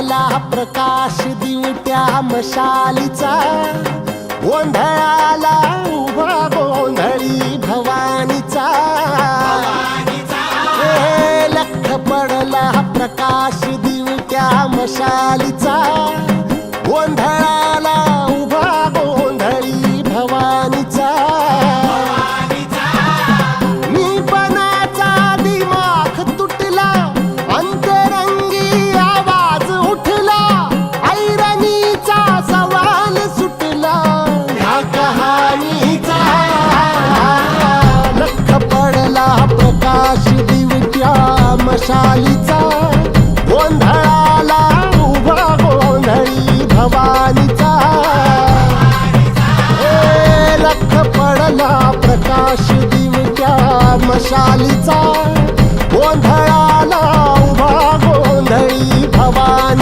पडला प्रकाश दिवट्या मशालीचा, गोंधळाला उभा गोंधळी भवानीचा. लख पडला प्रकाश दिवट्या मशालीचा, गोंधळाला उभा गोंधळी भवानीचा. मीपणाचा दिमाग तुटला, अंतरंगी आवाज उठला, ऐरणीचा सवाल सुटला ह्या कहाणीचा. लख पडला प्रकाश दिवट्या मशालीचा, गोंधळाला उभा गोंधळी भवानीचा. लख पडला प्रकाश दिवट्या मशालीचा, गोंधळाला उभा गोंधळी भवानी.